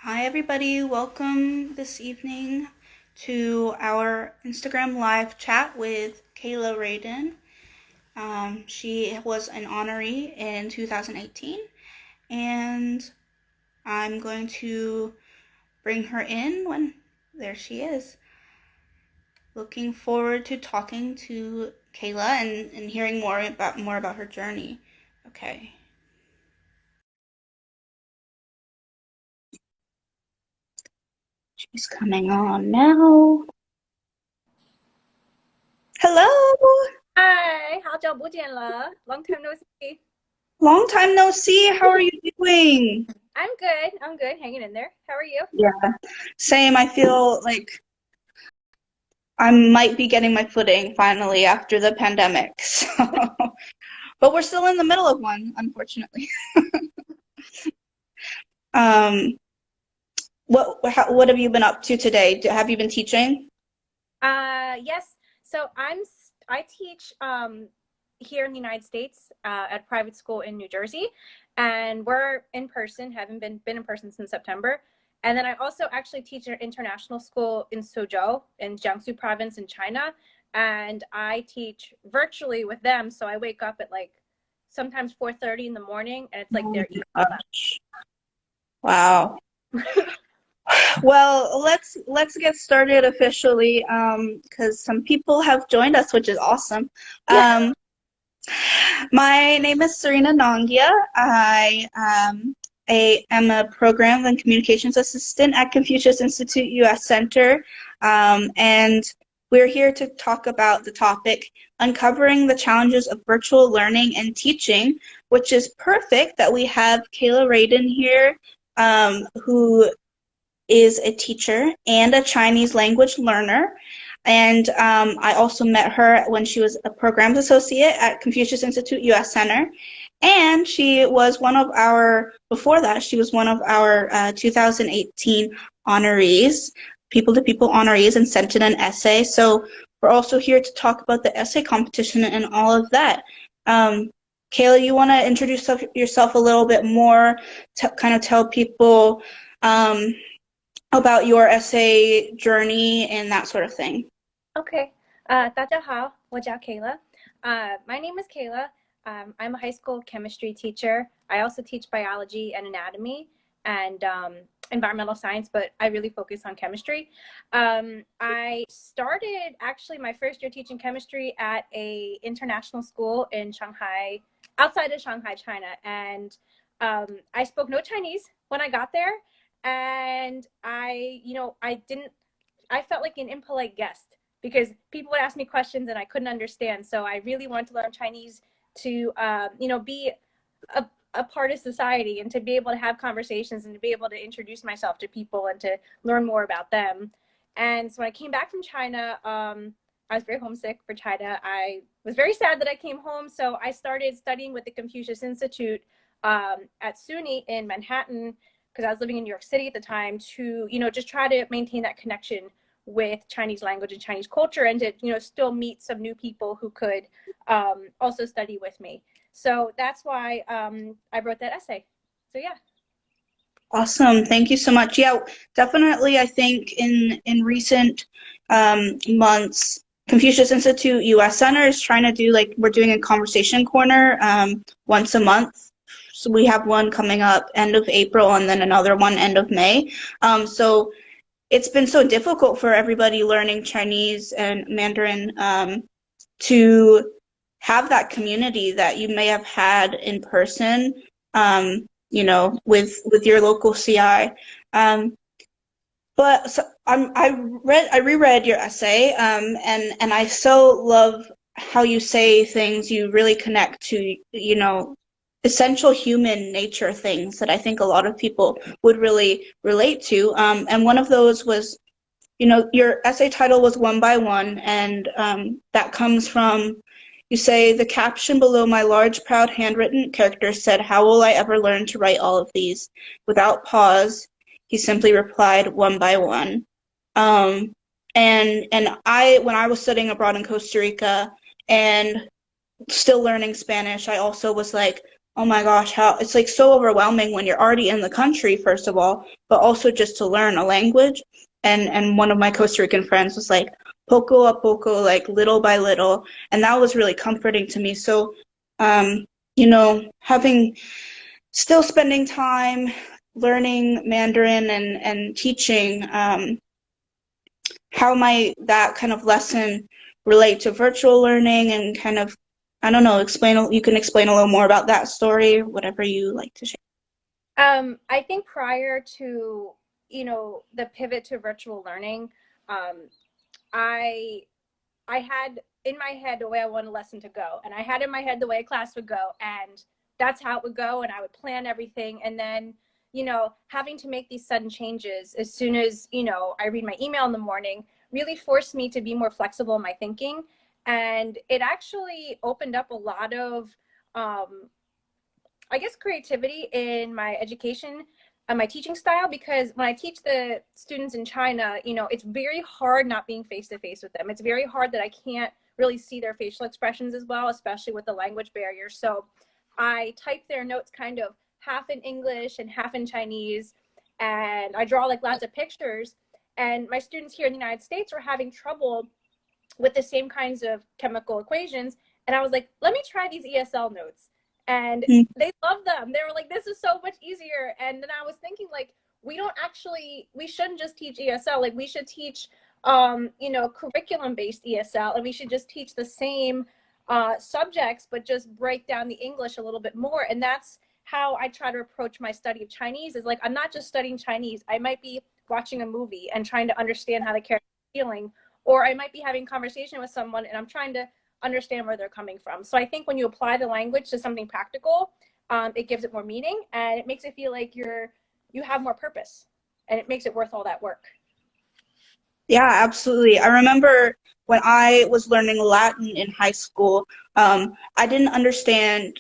Hi, everybody. Welcome this evening to our Instagram live chat with Kayla Raden. She was an honoree in 2018, and I'm going to bring her in when there she is. Looking forward to talking to Kayla and hearing more about her journey. Okay. She's coming on now. Hello. Hi，好久不见了，Long time no see. Long time no see. How are you doing? I'm good. I'm good. Hanging in there. How are you? Yeah, same. I feel like I might be getting my footing finally after the pandemic. So, but we're still in the middle of one, unfortunately. Um, what have you been up to today? Have you been teaching? Yes. So I teach here in the United States at private school in New Jersey, and we're in person. Haven't been in person since September. And then I also actually teach at an international school in Suzhou in Jiangsu province in China, and I teach virtually with them. So I wake up at like sometimes 4:30 in the morning, and it's like Oh their my evening gosh. Wow. class. Well, let's get started officially, because some people have joined us, which is awesome. Yeah. Um, My name is Serena Nongia. I am a program and communications assistant at Confucius Institute U.S. Center, and we're here to talk about the topic uncovering the challenges of virtual learning and teaching, which is perfect that we have Kayla Raden here, who is a teacher and a Chinese language learner. And I also met her when she was a programs associate at Confucius Institute U.S. Center. And she was before that, she was one of our 2018 honorees, people to people honorees, and sent in an essay. So we're also here to talk about the essay competition and all of that. Kayla, you want to introduce yourself a little bit more to kind of tell people um, about your essay journey and that sort of thing. Okay. 大家好，我叫 Kayla. My name is Kayla. I'm a high school chemistry teacher. I also teach biology and anatomy and environmental science, but I really focus on chemistry. I started actually my first year teaching chemistry at a international school in Shanghai, outside of Shanghai, China, and I spoke no Chinese when I got there, and I didn't. I felt like an impolite guest because people would ask me questions and I couldn't understand. So I really wanted to learn Chinese to, be a part of society and to be able to have conversations and to be able to introduce myself to people and to learn more about them. And so when I came back from China, I was very homesick for China. I was very sad that I came home. So I started studying with the Confucius Institute at SUNY in Manhattan because I was living in New York City at the time to, just try to maintain that connection with Chinese language and Chinese culture and to, still meet some new people who could also study with me. So that's why I wrote that essay. So yeah. Awesome. Thank you so much. Yeah, definitely. I think in recent months, Confucius Institute U.S. Center is trying to do like we're doing a conversation corner once a month. So we have one coming up end of April and then another one end of May. So it's been so difficult for everybody learning Chinese and Mandarin to have that community that you may have had in person, with your local CI. But so I reread your essay, and I so love how you say things. You really connect to, essential human nature things that I think a lot of people would really relate to. And one of those was, your essay title was One by One, and that comes from, you say, the caption below my large, proud handwritten characters said, "How will I ever learn to write all of these?" Without pause, he simply replied, "One by one." Um, when I was studying abroad in Costa Rica and still learning Spanish, I also was like, Oh my gosh, how it's like so overwhelming when you're already in the country, first of all, but also just to learn a language. And one of my Costa Rican friends was like, poco a poco, like little by little, and that was really comforting to me. So, having still spending time learning Mandarin and teaching, how might that kind of lesson relate to virtual learning and kind of, I don't know, you can explain a little more about that story, whatever you like to share. I think prior to, the pivot to virtual learning, um, I I had in my head the way I wanted a lesson to go, and I had in my head the way a class would go, and that's how it would go, and I would plan everything, and then, having to make these sudden changes as soon as, I read my email in the morning really forced me to be more flexible in my thinking, and it actually opened up a lot of um, I guess creativity in my education and my teaching style, because when I teach the students in China, it's very hard not being face to face with them. It's very hard that I can't really see their facial expressions as well, especially with the language barrier. So I type their notes kind of half in English and half in Chinese, and I draw like lots of pictures. And my students here in the United States were having trouble with the same kinds of chemical equations. And I was like, let me try these ESL notes. And Mm. they loved them. They were like, this is so much easier. And then I was thinking, like, we shouldn't just teach ESL. Like, we should teach, curriculum based ESL, and we should just teach the same subjects, but just break down the English a little bit more. And that's how I try to approach my study of Chinese, is like, I'm not just studying Chinese. I might be watching a movie and trying to understand how the character is feeling, or I might be having a conversation with someone and I'm trying to understand where they're coming from. So I think when you apply the language to something practical, it gives it more meaning, and it makes it feel like you have more purpose, and it makes it worth all that work. Yeah, absolutely. I remember when I was learning Latin in high school, I didn't understand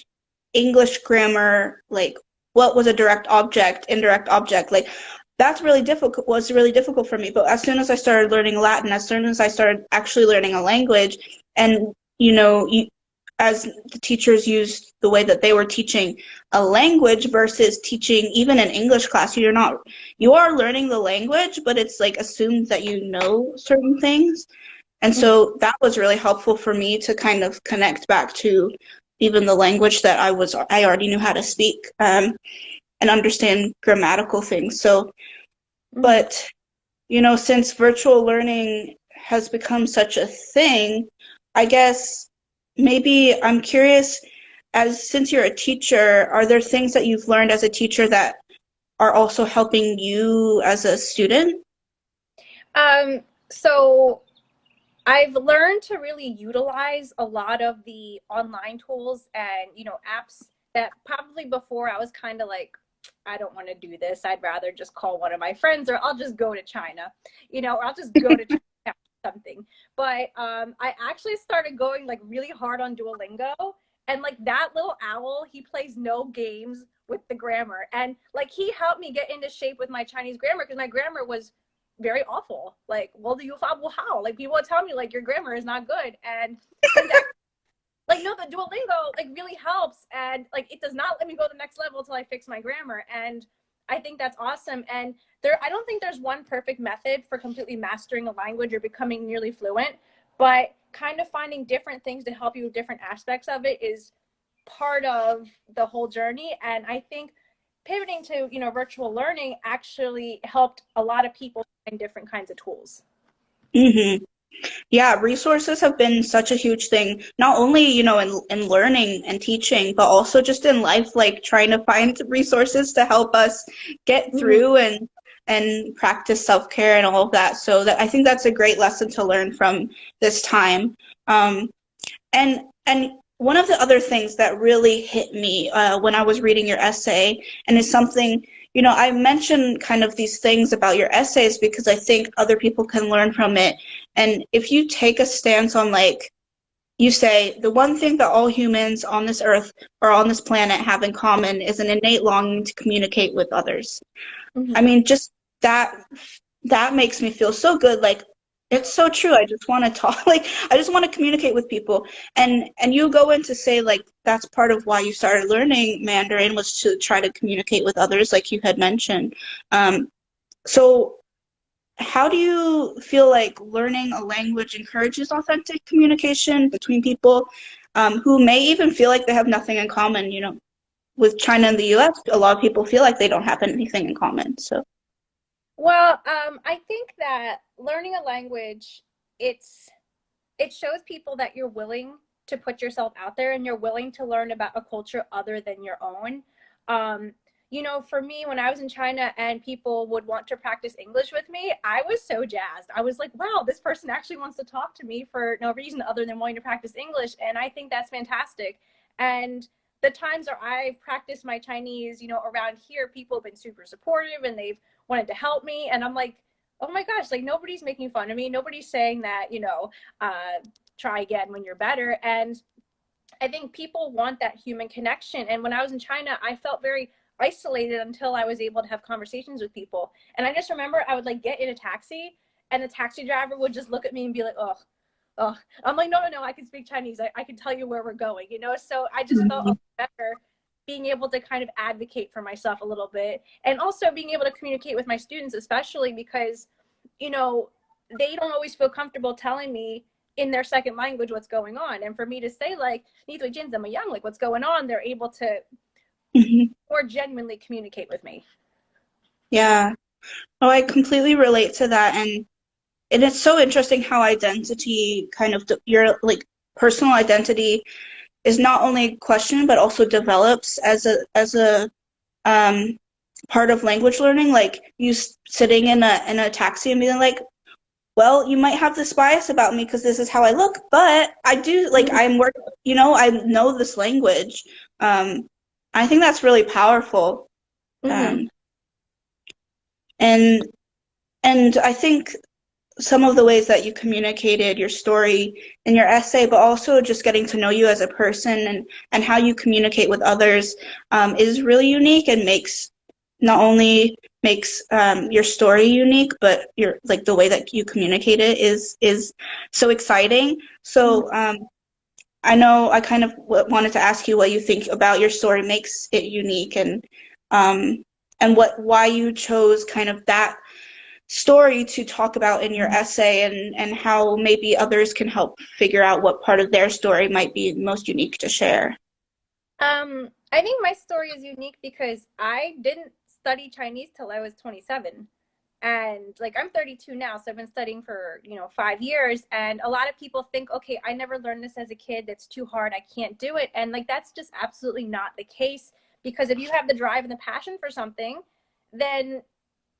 English grammar, like what was a direct object, indirect object, like that's really difficult for me. But as soon as I started learning Latin, as soon as I started actually learning a language, and as the teachers used the way that they were teaching a language versus teaching even an English class, you are learning the language, but it's like assumed that you know certain things. And so that was really helpful for me to kind of connect back to even the language that I already knew how to speak, and understand grammatical things. So, but, since virtual learning has become such a thing, I guess maybe I'm curious, since you're a teacher, are there things that you've learned as a teacher that are also helping you as a student? So I've learned to really utilize a lot of the online tools and, apps that probably before I was kind of like, I don't want to do this. I'd rather just call one of my friends, or I'll just go to China, or I'll just go to China something. But I actually started going like really hard on Duolingo, and like that little owl, he plays no games with the grammar, and like he helped me get into shape with my Chinese grammar, because my grammar was very awful. Like, well, do you how? Like, people would tell me like your grammar is not good, and since like, no, the Duolingo like really helps, and like it does not let me go to the next level until I fix my grammar, and I think that's awesome. And I don't think there's one perfect method for completely mastering a language or becoming nearly fluent, but kind of finding different things to help you with different aspects of it is part of the whole journey. And I think pivoting to virtual learning actually helped a lot of people find different kinds of tools. Mm-hmm. Yeah, resources have been such a huge thing, not only, in learning and teaching, but also just in life, like trying to find resources to help us get Mm-hmm. through and practice self-care and all of that. So that I think that's a great lesson to learn from this time. And one of the other things that really hit me when I was reading your essay, and is something, I mentioned kind of these things about your essays because I think other people can learn from it. And if you take a stance on, like, you say the one thing that all humans on this earth or on this planet have in common is an innate longing to communicate with others. I Mm-hmm. mean, just that makes me feel so good. Like, It's so true. I just want to talk, like I just want to communicate with people. And you go in to say like that's part of why you started learning Mandarin was to try to communicate with others, like you had mentioned. So how do you feel like learning a language encourages authentic communication between people who may even feel like they have nothing in common? With China and the US, a lot of people feel like they don't have anything in common. So, Well, I think that learning a language, it's it shows people that you're willing to put yourself out there and you're willing to learn about a culture other than your own. Um, for me, when I was in China and people would want to practice English with me, I was so jazzed. I was like, wow, this person actually wants to talk to me for no reason other than wanting to practice English. And I think that's fantastic. And the times where I've practiced my Chinese, around here, people have been super supportive and they've wanted to help me. And I'm like, oh my gosh, like nobody's making fun of me. Nobody's saying that, try again when you're better. And I think people want that human connection. And when I was in China, I felt very isolated until I was able to have conversations with people. And I just remember I would like get in a taxi and the taxi driver would just look at me and be like, oh, oh. I'm like, no, no, no, I can speak Chinese. I can tell you where we're going. So I just felt a mhm. lot better being able to kind of advocate for myself a little bit and also being able to communicate with my students, especially because, you know, they don't always feel comfortable telling me in their second language what's going on. And for me to say like, like what's going on, they're able to Mhm. more genuinely communicate with me. Yeah. Oh, I completely relate to that. And it's so interesting how identity kind of your like personal identity is not only questioned but also develops as a um part of language learning. Like you sitting in a taxi and being like, well, you might have this bias about me because this is how I look, but I do like I'm work, I know this language. Um, I think that's really powerful. Mm-hmm. Um, and and I think some of the ways that you communicated your story in your essay, but also just getting to know you as a person and how you communicate with others is really unique and not only makes your story unique, but your like the way that you communicate it is so exciting. So I know I kind of wanted to ask you what you think about your story makes it unique um, and why you chose kind of that story to talk about in your essay and how maybe others can help figure out what part of their story might be most unique to share. I think my story is unique because I didn't study Chinese till I was 27. And like I'm 32 now, so I've been studying for, 5 years. And a lot of people think, okay, I never learned this as a kid. That's too hard. I can't do it. And like that's just absolutely not the case. Because if you have the drive and the passion for something, then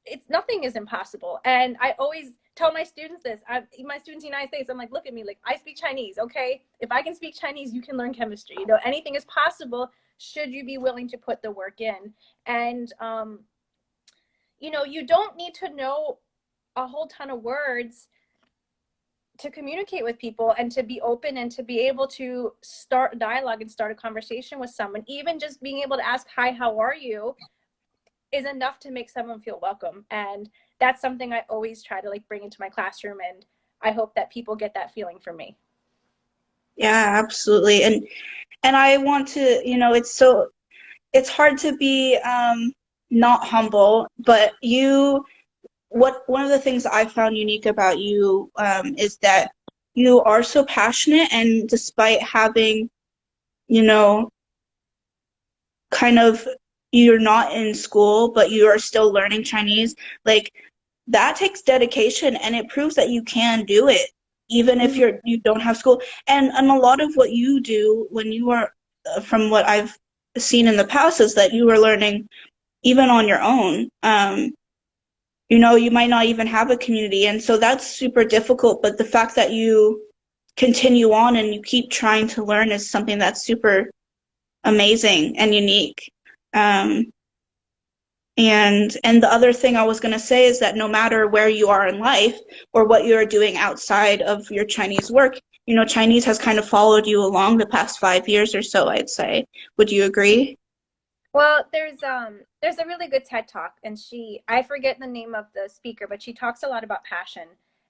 it's nothing is impossible. And I always tell my students this. My students in the United States, I'm like, look at me, like I speak Chinese, okay? If I can speak Chinese, you can learn chemistry. Anything is possible should you be willing to put the work in. And you don't need to know a whole ton of words to communicate with people and to be open and to be able to start a dialogue and start a conversation with someone. Even just being able to ask, hi, how are you, is enough to make someone feel welcome. And that's something I always try to like bring into my classroom. And I hope that people get that feeling from me. Yeah, absolutely. And I want to, it's hard to be not humble, but one of the things I found unique about you is that you are so passionate, and despite having, you know, kind of you're not in school, but you are still learning Chinese, like that takes dedication and it proves that you can do it even if you don't have school. And a lot of what you do when you are from what I've seen in the past is that you are learning even on your own. You might not even have a community, and so that's super difficult, but the fact that you continue on and you keep trying to learn is something that's super amazing and unique. Um, and the other thing I was going to say is that no matter where you are in life or what you're doing outside of your Chinese work, Chinese has kind of followed you along the past 5 years or so, I'd say. Would you agree? Well, there's a really good TED talk, and I forget the name of the speaker, but she talks a lot about passion.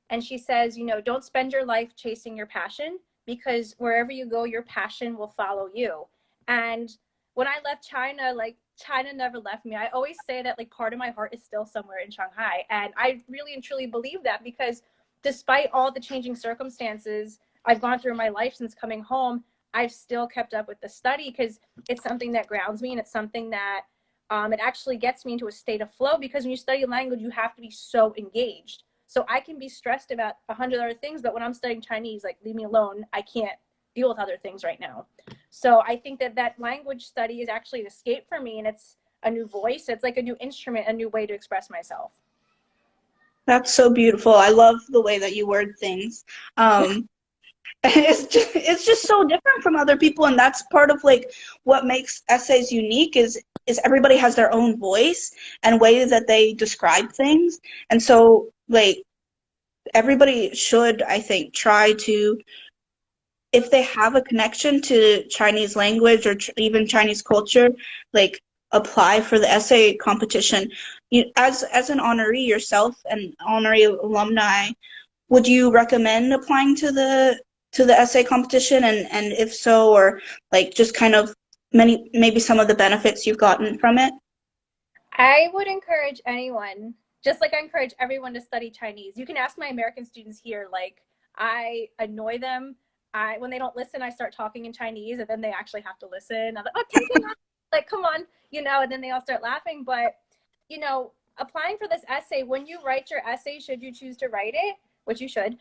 And she says, don't spend your life chasing your passion, because wherever you go, your passion will follow you. And when I left China, like, China never left me. I always say that, like, part of my heart is still somewhere in Shanghai. And I really and truly believe that, because despite all the changing circumstances I've gone through in my life since coming home, I've still kept up with the study, because it's something that grounds me, and it's something that it actually gets me into a state of flow, because when you study a language, you have to be so engaged. So I can be stressed about 100 other things, but when I'm studying Chinese, like, leave me alone. I can't deal with other things right now. So I think that language study is actually an escape for me, and it's a new voice. It's like a new instrument, a new way to express myself. That's so beautiful. I love the way that you word things. It's just so different from other people, and that's part of like what makes essays unique is everybody has their own voice and way that they describe things. And so like everybody should, I think, try to, if they have a connection to Chinese language or even Chinese culture, like apply for the essay competition. As an honoree yourself, an honorary alumni, would you recommend applying to the essay competition, and if so, or like just kind of maybe some of the benefits you've gotten from it? I would encourage anyone, just like I encourage everyone, to study Chinese. You can ask my American students here, like, I annoy them. When they don't listen, I start talking in Chinese, and then they actually have to listen. I'm like, oh, like, come on, and then they all start laughing. But, applying for this essay, when you write your essay, should you choose to write it, which you should,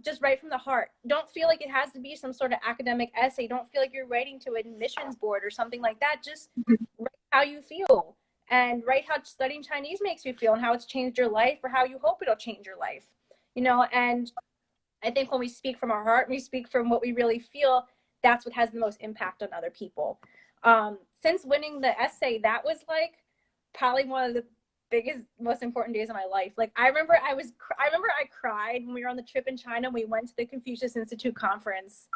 just write from the heart. Don't feel like it has to be some sort of academic essay. Don't feel like you're writing to an admissions board or something like that. Just write how you feel, and write how studying Chinese makes you feel, and how it's changed your life, or how you hope it'll change your life. And I think when we speak from our heart, we speak from what we really feel, that's what has the most impact on other people. Since winning the essay, that was like probably one of the biggest, most important days of my life. Like, I remember I cried when we were on the trip in China. We went to the Confucius Institute conference,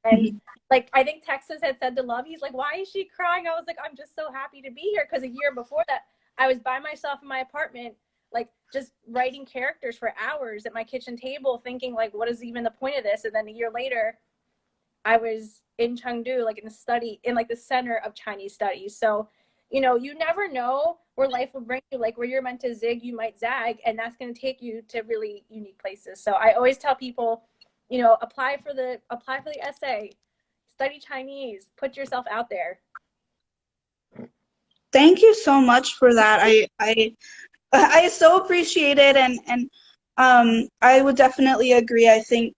and like, I think Texas had said to Love, he's like, why is she crying? I was like, I'm just so happy to be here, because a year before that, I was by myself in my apartment, like, just writing characters for hours at my kitchen table, thinking, like, what is even the point of this? And then a year later, I was in Chengdu, like, in like the center of Chinese studies. So, you never know where life will bring you. Like, where you're meant to zig, you might zag, and that's going to take you to really unique places. So I always tell people, apply for the essay, study Chinese, put yourself out there. Thank you so much for that. I so appreciate it, and I would definitely agree. I think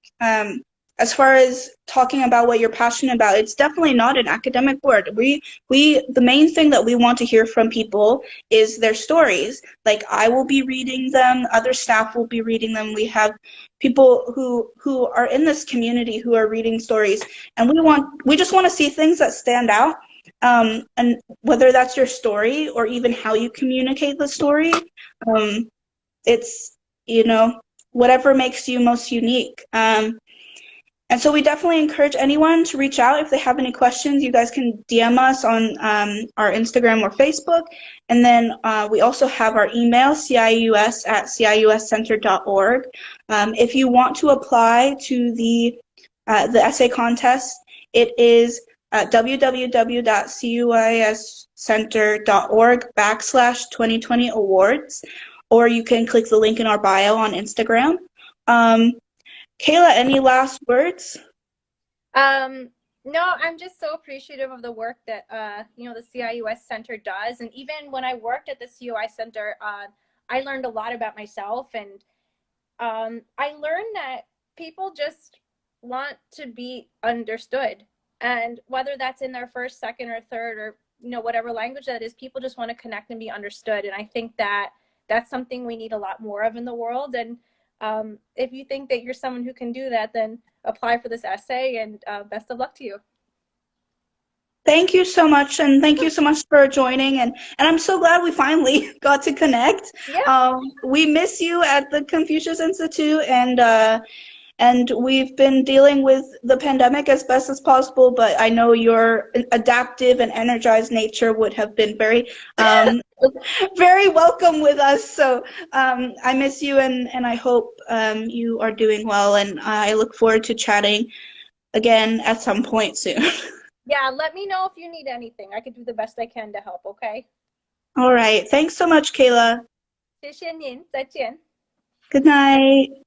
as far as talking about what you're passionate about, it's definitely not an academic word. The main thing that we want to hear from people is their stories. Like, I will be reading them, other staff will be reading them. We have people who are in this community who are reading stories, and we just want to see things that stand out. And whether that's your story or even how you communicate the story, it's, whatever makes you most unique. And so we definitely encourage anyone to reach out if they have any questions. You guys can DM us on our Instagram or Facebook. And then we also have our email, cius@ciuscenter.org. If you want to apply to the essay contest, it is www.ciuscenter.org/2020 awards, or you can click the link in our bio on Instagram. Kayla, any last words? No, I'm just so appreciative of the work that the CIUS Center does. And even when I worked at the COI Center, I learned a lot about myself, and I learned that people just want to be understood. And whether that's in their first, second, or third, or whatever language that is, people just want to connect and be understood. And I think that that's something we need a lot more of in the world. And if you think that you're someone who can do that, then apply for this essay, and best of luck to you. Thank you so much, and thank you so much for joining. And I'm so glad we finally got to connect. Yeah. We miss you at the Confucius Institute, and And we've been dealing with the pandemic as best as possible, but I know your adaptive and energized nature would have been very welcome with us. So I miss you, and I hope you are doing well, and I look forward to chatting again at some point soon. Yeah, let me know if you need anything. I can do the best I can to help, okay? All right. Thanks so much, Kayla. 谢谢您，再见。Good night.